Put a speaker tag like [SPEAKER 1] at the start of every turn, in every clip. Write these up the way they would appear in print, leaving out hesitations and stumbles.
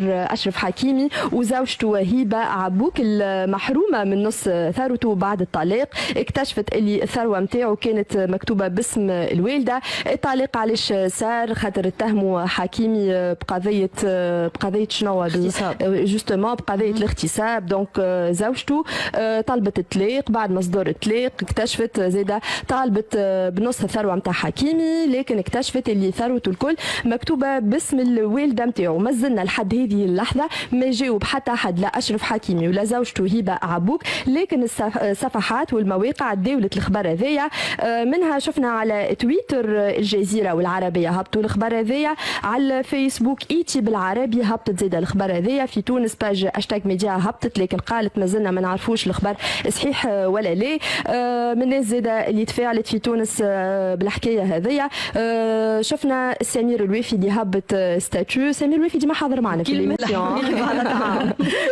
[SPEAKER 1] أشرف حكيمي وزوجته هبة عبوك المحرومة من نص ثروته بعد الطلاق. اكتشفت اللي الثروة متاعه كانت مكتوبة باسم الوالدة. التعليق علاش صار؟ خاطر اتهموا حكيمي بقضية شنو جوستومون بقضية الاغتصاب. دونك زوجته طلبت الطلاق. بعد ما صدر الطلاق اكتشفت زاده طالبت بنص الثروة متاع حكيمي، لكن اكتشفت اللي ثروته الكل مكتوبة باسم الوالدة متاعه. مازلنا لحد هذه اللحظة ما جاوب حتى حد، لا أشرف حكيمي ولا زوجته هبة عبوك، لكن الصفحات والمواقع داولت الخبر هذايا. منها شفنا على تويتر الجزيرة والعربية هبطوا الخبر هذايا، على الفيسبوك ايتي بالعربي هبطت زاده الخبر هذايا، في تونس باج اشتاج ميديا هبطت، لكن قالت مازلنا ما نعرفوش الخبر صحيح ولا لا. من الناس زاده اللي تفاعلت في تونس بالحكايه هذايا. شفنا سمير الوافدي هبط ستاتيو. سمير الوافدي ما حاضر معنا في الإيميسيون.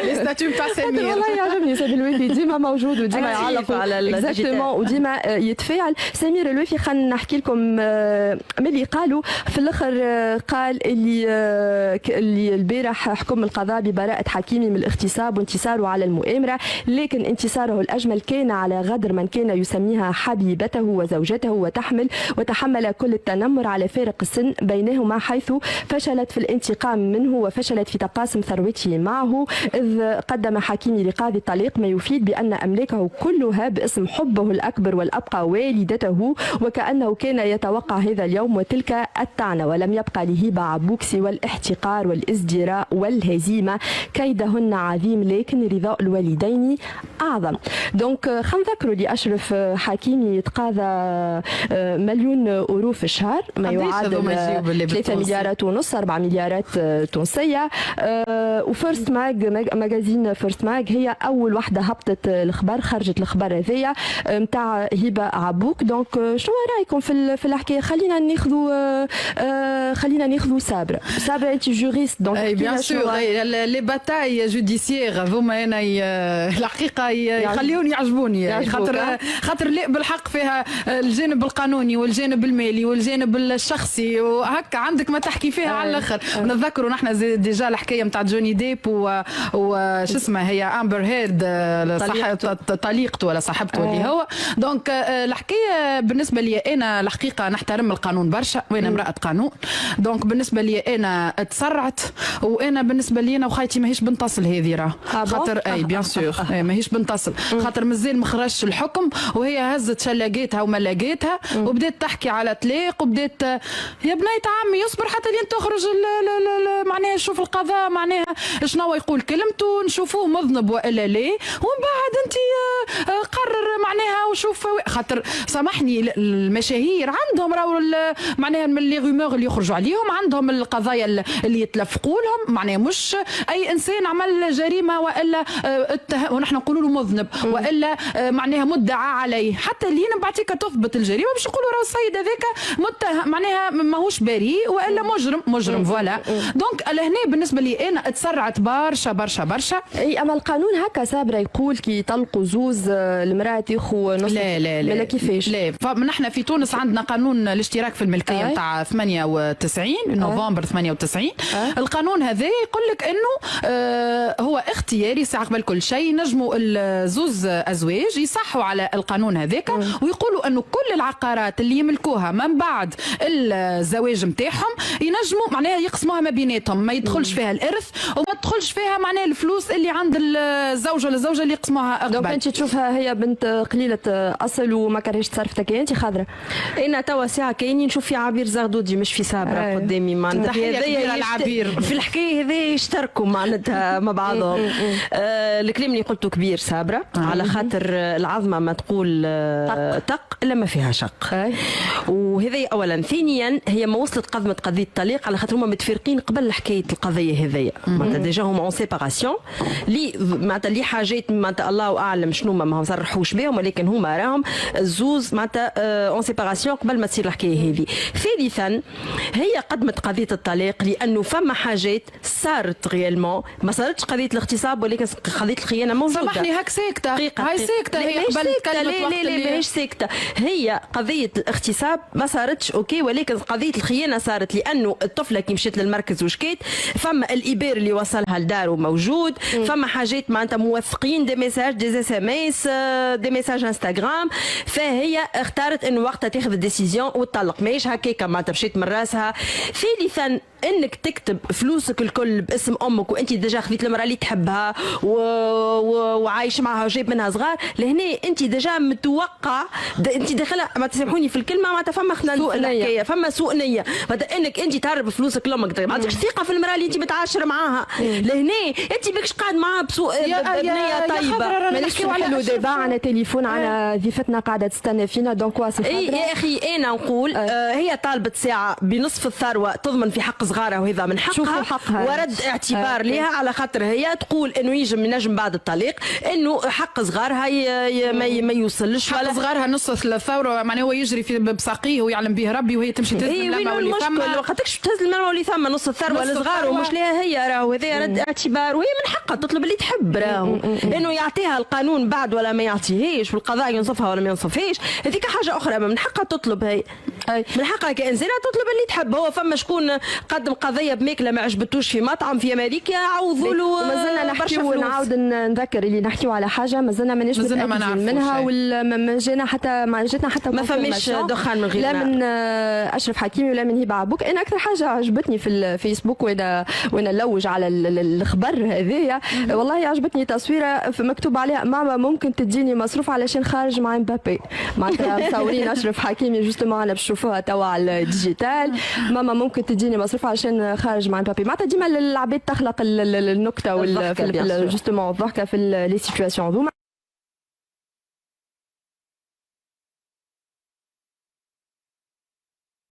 [SPEAKER 2] الستاتيو بتاع سمير
[SPEAKER 1] والله يعجبني سمير الوافدي، ديما موجود وديما يعلق على اكزاكتومون وديما يتفاعل. سمير الوافي خلينا نحكي لكم ملي قالوا في الاخر، قال اللي البارح حكم القضاء ببراءة حكيمي من الاغتصاب وانتصاره على المؤامرة، لكن انتصاره الأجمل كان على غدر من كان يسميها حبيبته وزوجته وتحمل كل التنمر على فارق السن بينهما، حيث فشلت في الانتقام منه وفشلت في تقاسم ثروته معه، إذ قدم حكيمي لقاضي الطلاق ما يفيد بأن أملاكه كلها باسم حبه الأكبر والأبقى والدته، وكأنه كان يتوقع هذا اليوم وتلك الطعنة، ولم يبقى لهبة عبوك سوى الاحتقار والازدراء والهزيمة. كيدهن عظيم لكن رضاء الوالدين أعظم. دونك خلينا نذكروا لأشرف حكيمي يتقاضى 1,000,000 أورو في الشهر، ما يعادل 3 مليارات ونص 4 مليارات تونسية. وفيرست ماجازين فيرست ماج هي أول واحدة هبطت الخبر، خرجت الخبر هذايا نتاع هبة عبوك. دونك شنو رايكم في الحكاية؟ خلينا ناخذوا صابرة. انت جوريست دونك
[SPEAKER 2] بيان سور لي باتاي جوديسيير هما هنا الحقيقه يخليوني يعجبوني، خاطر لا بالحق فيها الجانب القانوني والجانب المالي والجانب الشخصي، وهكا عندك ما تحكي فيها على الاخر. نتذكروا نحن ديجا الحكايه نتاع جوني ديب وش اسمها هي امبر هيرد طليقته ولا صاحبته اللي هو. دونك الحكايه بالنسبه لي انا الحقيقه نحترم القانون برشا، وانا امراه قانون. دونك بالنسبه لي انا تسرعت، وانا بالنسبه لي انا وخايتي ماهيش بنتصل هذه راه خاطر اي بيان سور ماهيش بنتصل خاطر مازال ما خرجش الحكم، وهي هزت شلاقيتها وما لقيتها وبدات تحكي على طلاق، وبدات يا بنيت عمي اصبر حتى لين تخرج معناها شوف القضاء معناها شنو يقول كلمته، نشوفوه مذنب والا لا، ومن بعد انت قرر معناها وشوف. خاطر سامحني المشاهير عندهم راهو معناها من لي غومور اللي يخرجوا عليهم، عندهم القضايا اللي يتلفقوا لهم، معناها مش اي انسان عمل جريمه والا ونحن نقولوا له مذنب والا معناها مدعى عليه، حتى اللي بعتيك تثبت الجريمه باش يقولوا راه السيد هذاك متهم معناها ماهوش بريء والا مجرم فوالا. دونك لهنا بالنسبه لي انا تسرعت برشا برشا برشا.
[SPEAKER 1] اي اما القانون هكا صابره يقول كي يطلقوا زوز المراه ياخذوا نص.
[SPEAKER 2] لا
[SPEAKER 1] كيفاش؟
[SPEAKER 2] لا فنحن في تونس عندنا قانون الاشتراك في الملكيه نتاع 98 نوفمبر 98. القانون هذا يقول لك انه هو اختياري ساعه قبل كل شيء، نجموا الزوز ازواج يصحوا على القانون هذاك ويقولوا انه كل العقارات اللي يملكوها من بعد الزواج نتاعهم ينجموا معناها يقسموها ما بيناتهم، ما يدخلش فيها الارث وما تدخلش فيها معناها الفلوس اللي عند الزوج ولا الزوجه اللي يقسموها قبل.
[SPEAKER 1] دونك انت تشوفها هي بنت قليله اصل وما كرهتش تصرفتك انت خضره.
[SPEAKER 3] انا توا ساعه كاينين نشوف في عبير زغدودي مش في صابره قدامي معناتها في الحكايه هذه يشتركوا معناتها مع بعضهم. الكلام اللي قلته كبير صابره على خاطر العظمه ما تقول طق الا ما فيها شق. وهذا اولا. ثانيا هي ما وصلت قضمه قضيه الطلاق على خاطر هما متفرقين قبل حكايه القضيه هذيا، معناتها ديجا هما اون سيباراسيون لي معناتها لي حاجات معناتها الله اعلم شنو ما صرحوش بهم، ولكن هما راهم الزوز معناتها اون سيباراسيون قبل ما تصير الحكايه هذه. ثالثا هي قدمت قضيه الطلاق لانه فما حاجات صارت ريالمون، ما صارتش قضيه الاغتصاب ولكن قضيه الخيانه موجوده.
[SPEAKER 2] سامحني هاك ساكته هاي ساكته هي قبل كلمه وقت
[SPEAKER 3] لا ماهيش ساكته. هي قضيه الاغتصاب ما صارتش اوكي، ولكن قضيه الخيانه صارت لانه الطفله كي مشيت للمركز وشكيت فما فما الايبير اللي وصلها لداره موجود، فما حاجات معناتها موثقين دي ميساج دي اس ام اس دي ميساج انستغرام. فهي اختارت انه وقتها تاخذ ديسيزيون وتطلق، ماهيش هكاكا معناتها مشيت من راسها. ثالثا انك تكتب فلوسك الكل باسم امك وانت ديجا خذيت المراه اللي تحبها وعايش معها وجايب منها صغار، لهنا انت ديجا متوقع انت داخله، ما تسامحوني في الكلمه معناتها فما سوء نيه، فما سوء نيه معناتها انك انت تهرب فلوسك لامك، ما عندكش ثقه في المراه اللي انت متعاشر معاها. لهنا انت بكش قاعد معاها بسوء بنيه طيبه.
[SPEAKER 1] مانيش حلو دابا عنا تليفون عنا ضيفتنا قاعده تستنى فينا دونك واصل.
[SPEAKER 3] اي يا اخي انا نقول هي طالبه ساعه بنصف الثروه تضمن في حق صغارها وهذا من حقها، ورد اعتبار لها على خاطر هي تقول انه ينجم بعد الطليق انه حق صغارها ما يوصلش.
[SPEAKER 2] حق صغارها نص الثوره معناها هو يجري في بساقيه ويعلم به ربي وهي تمشي تهز المرمى واللي ثم
[SPEAKER 3] ما خاطرش تهز المرمى واللي ثم نص الثروه لصغار ومش لها هي. راهو هذا رد اعتبار وهي من حقها تطلب اللي تحب. راهو انه يعطيها القانون بعد ولا ما يعطيهاش والقضاء ينصفها ولا ما ينصفهاش هذيك حاجه اخرى. من حقها تطلب، هي من حقها كانسانه تطلب اللي تحب. هو فما شكون قدم قضيه بماكله ما عجبتوش في مطعم في امريكا عوضوا له.
[SPEAKER 1] مازلنا نحكيو ونعاود نذكر اللي نحكيو على حاجه مازلنا ماناش متاكدين منها وما جانا حتى ما جاتنا حتى
[SPEAKER 3] ما فماش دخان من غير
[SPEAKER 1] لا من اشرف حكيمي ولا من هبه عبوك. انا اكثر حاجه عجبتني في الفيسبوك وانا نلوج على الخبر هذايا والله عجبتني تصويره مكتوب عليها ماما ممكن تديني مصروف علشان خارج مع مبابي. معناتها مصورين اشرف حكيمي جوستومون انا باش نشوفوها توا على الديجيتال. ماما ممكن تديني مصروف علشان خارج مع مبابي. معناتها ديما العباد تخلق النكته جوستومون الضحكه في لي سيتواسيون هذوما.